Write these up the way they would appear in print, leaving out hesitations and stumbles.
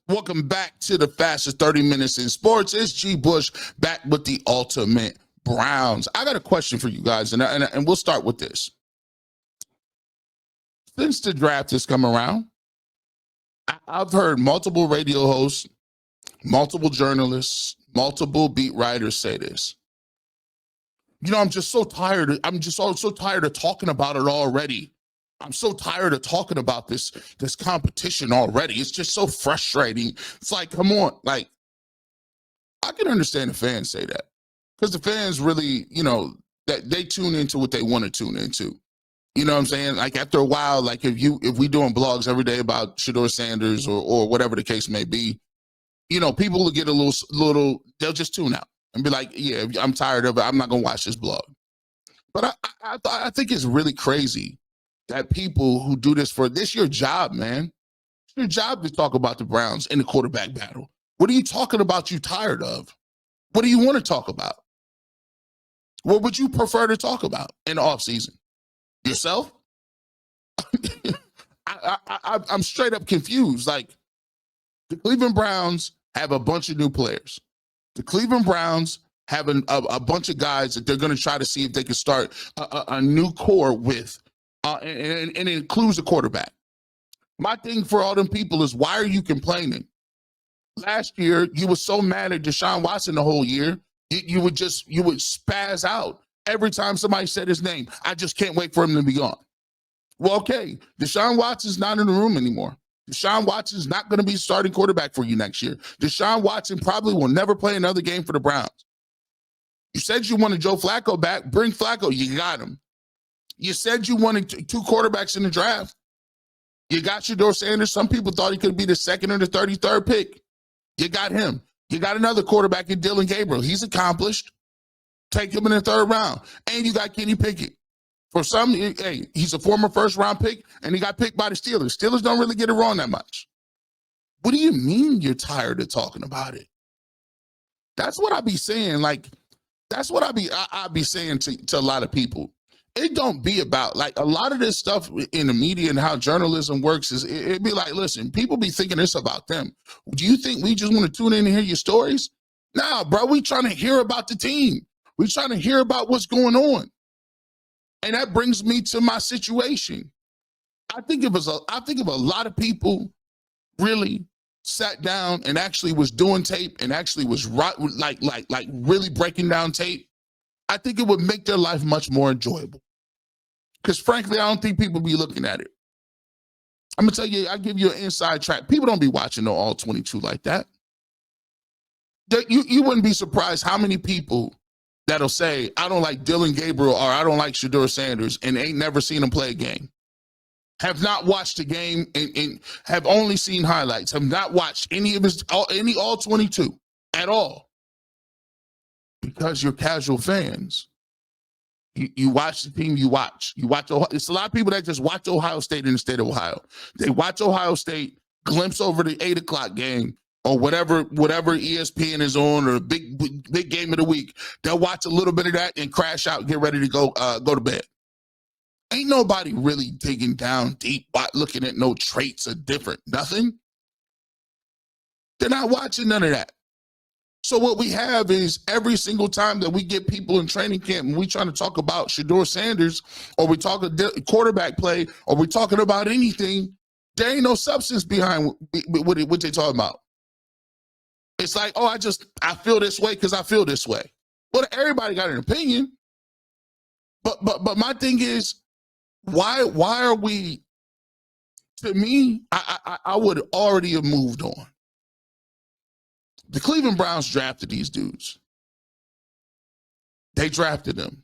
Welcome back to the fastest 30 minutes in sports. It's G. Bush back with the ultimate Browns. I got a question for you guys, and we'll start with this. Since the draft has come around, I've heard multiple radio hosts, multiple journalists, multiple beat writers say this. I'm just so tired. I'm just so tired of talking about it already. I'm so tired of talking about this competition already. It's just so frustrating. It's like, come on. Like, I can understand the fans say that because the fans really, that they tune into what they want to tune into. You know what I'm saying? Like, after a while, like if we doing blogs every day about Shedeur Sanders or whatever the case may be, people will get a little, they'll just tune out and be like, yeah, I'm tired of it. I'm not going to watch this blog. But I think it's really crazy that people who do this your job, man. It's your job to talk about the Browns in the quarterback battle. What are you talking about you tired of? What do you want to talk about? What would you prefer to talk about in the offseason? Yourself? I'm straight up confused. Like, the Cleveland Browns have a bunch of new players. The Cleveland Browns have a bunch of guys that they're going to try to see if they can start a new core with. And it includes a quarterback. My thing for all them people is, why are you complaining? Last year, you were so mad at Deshaun Watson the whole year, you would spaz out every time somebody said his name. I just can't wait for him to be gone. Well, okay, Deshaun Watson's not in the room anymore. Deshaun Watson's not going to be starting quarterback for you next year. Deshaun Watson probably will never play another game for the Browns. You said you wanted Joe Flacco back. Bring Flacco. You got him. You said you wanted two quarterbacks in the draft. You got Shedeur Sanders. Some people thought he could be the second or the 33rd pick. You got him. You got another quarterback in Dillon Gabriel. He's accomplished. Take him in the third round. And you got Kenny Pickett. For some, hey, he's a former first-round pick, and he got picked by the Steelers. Steelers don't really get it wrong that much. What do you mean you're tired of talking about it? That's what I be saying. Like, that's what I be saying to a lot of people. It don't be about, like, a lot of this stuff in the media and how journalism works is it be like, listen, people be thinking it's about them. Do you think we just want to tune in and hear your stories? Nah, bro, we trying to hear about the team. We trying to hear about what's going on. And that brings me to my situation. I think if a lot of people really sat down and actually was doing tape and actually was like really breaking down tape, I think it would make their life much more enjoyable. Because frankly, I don't think people be looking at it. I'm going to tell you, I give you an inside track. People don't be watching no all 22 like that. You wouldn't be surprised how many people that'll say, I don't like Dillon Gabriel or I don't like Shedeur Sanders and ain't never seen him play a game. Have not watched a game and have only seen highlights. Have not watched any of any all 22 at all. Because you're casual fans. You watch the team you watch. It's a lot of people that just watch Ohio State in the state of Ohio. They watch Ohio State, glimpse over the 8 o'clock game or whatever ESPN is on, or a big game of the week. They'll watch a little bit of that and crash out and get ready to go to bed. Ain't nobody really digging down deep, looking at no traits or different, nothing. They're not watching none of that. So what we have is every single time that we get people in training camp and we trying to talk about Shedeur Sanders, or we talk quarterback play, or we talking about anything, there ain't no substance behind what they talking about. It's like, oh, I feel this way because I feel this way. Well, everybody got an opinion. But my thing is, why are we, to me, I would already have moved on. The Cleveland Browns drafted these dudes. They drafted them.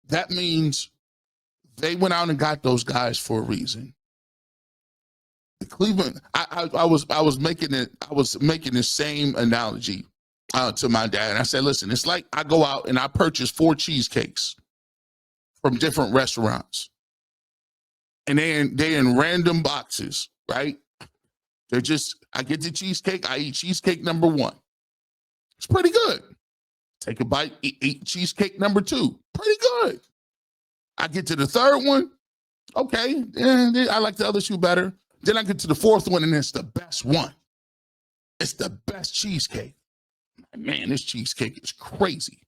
That means they went out and got those guys for a reason. The Cleveland, I was making the same analogy to my dad. And I said, listen, it's like I go out and I purchase 4 cheesecakes from different restaurants. And they're in random boxes, right? I get the cheesecake, I eat cheesecake number 1. It's pretty good. Take a bite, eat cheesecake number 2. Pretty good. I get to the third one. Okay, I like the other 2 better. Then I get to the fourth one, and it's the best one. It's the best cheesecake. Man, this cheesecake is crazy.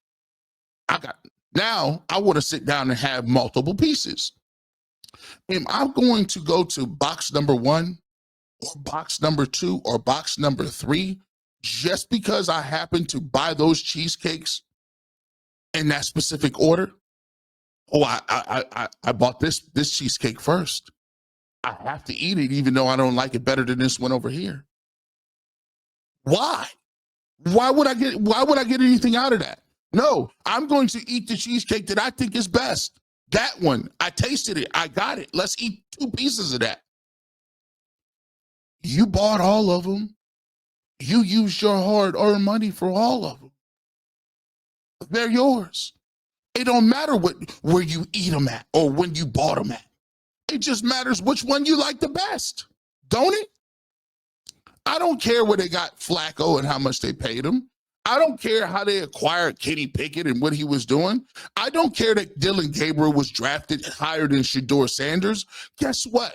Now I want to sit down and have multiple pieces. Am I going to go to box number 1 or box number 2 or box number 3 just because I happen to buy those cheesecakes in that specific order? Oh, I bought this cheesecake first. I have to eat it even though I don't like it better than this one over here. Why? Why would I get anything out of that? No, I'm going to eat the cheesecake that I think is best. That one, I tasted it, I got it. Let's eat 2 pieces of that. You bought all of them. You used your hard-earned money for all of them. They're yours. It don't matter where you eat them at or when you bought them at. It just matters which one you like the best, don't it? I don't care where they got Flacco and how much they paid him. I don't care how they acquired Kenny Pickett and what he was doing. I don't care that Dylan Gabriel was drafted higher than Shedeur Sanders. Guess what?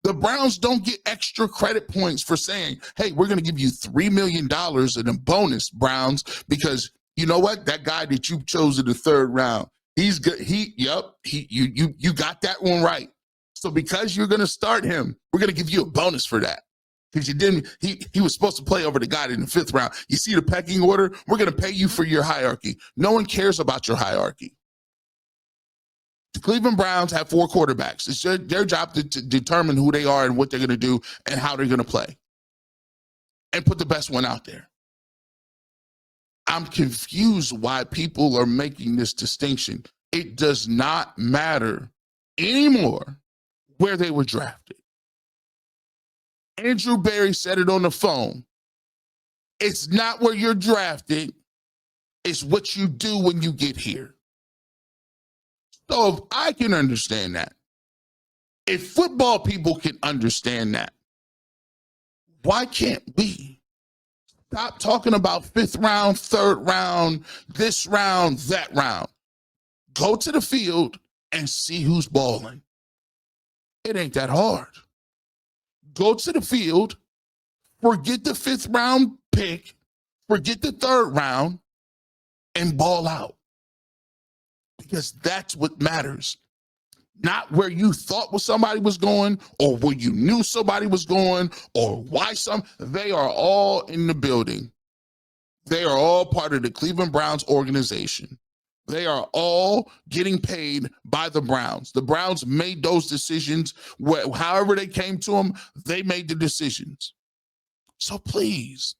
The Browns don't get extra credit points for saying, hey, we're going to give you $3 million in a bonus, Browns, because you know what? That guy that you chose in the 3rd round, he's good. You got that one right. So because you're going to start him, we're going to give you a bonus for that. Because he was supposed to play over the guy in the 5th round. You see the pecking order? We're going to pay you for your hierarchy. No one cares about your hierarchy. The Cleveland Browns have 4 quarterbacks. It's their job to determine who they are and what they're going to do and how they're going to play. And put the best one out there. I'm confused why people are making this distinction. It does not matter anymore where they were drafted. Andrew Berry said it on the phone. It's not where you're drafted. It's what you do when you get here. So if I can understand that, if football people can understand that, why can't we stop talking about 5th round, 3rd round, this round, that round? Go to the field and see who's balling. It ain't that hard. Go to the field, forget the 5th round pick, forget the 3rd round, and ball out. Because that's what matters. Not where you thought somebody was going or where you knew somebody was going or why they are all in the building. They are all part of the Cleveland Browns organization. They are all getting paid by the Browns. The Browns made those decisions. However they came to them, they made the decisions. So please,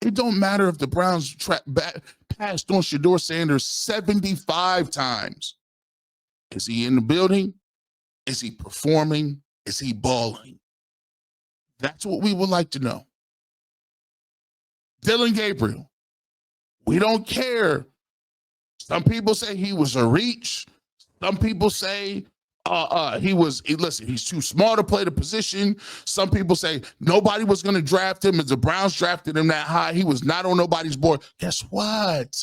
it don't matter if the Browns passed on Shedeur Sanders 75 times. Is he in the building? Is he performing? Is he balling? That's what we would like to know. Dylan Gabriel, we don't care. Some people say he was a reach. Some people say he's too small to play the position. Some people say nobody was going to draft him as the Browns drafted him that high. He was not on nobody's board. Guess what?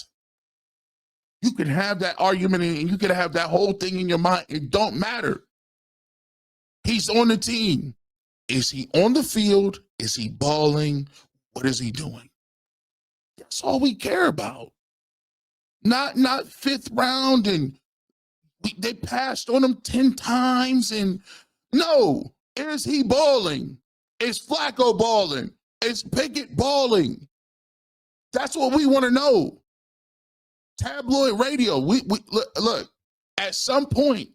You can have that argument and you can have that whole thing in your mind. It don't matter. He's on the team. Is he on the field? Is he balling? What is he doing? That's all we care about. Not 5th round and they passed on him 10 times and no. Is he balling? Is Flacco balling? Is Pickett balling? That's what we want to know. Tabloid radio. We look, at some point,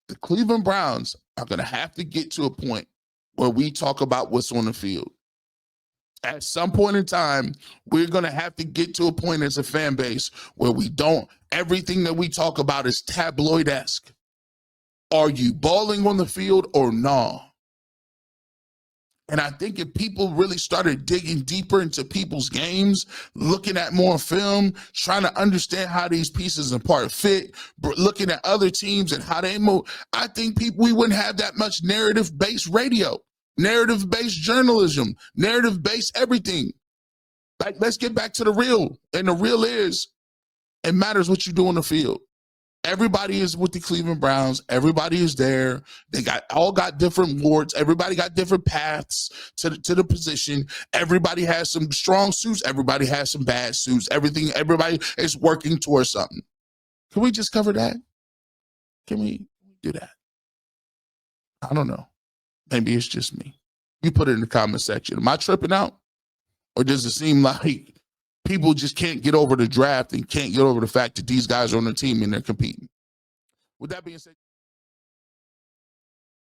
the Cleveland Browns are going to have to get to a point where we talk about what's on the field. At some point in time, we're going to have to get to a point as a fan base where everything that we talk about is tabloid-esque. Are you balling on the field or no? And I think if people really started digging deeper into people's games, looking at more film, trying to understand how these pieces and parts fit, looking at other teams and how they move, I think we wouldn't have that much narrative-based radio, narrative-based journalism, narrative-based everything. Like, let's get back to the real. And the real is, it matters what you do on the field. Everybody is with the Cleveland Browns. Everybody is there. They all got different wards. Everybody got different paths to the position. Everybody has some strong suits. Everybody has some bad suits. Everybody is working towards something. Can we just cover that? Can we do that? I don't know. Maybe it's just me. You put it in the comment section. Am I tripping out? Or does it seem like people just can't get over the draft and can't get over the fact that these guys are on the team and they're competing? With that being said,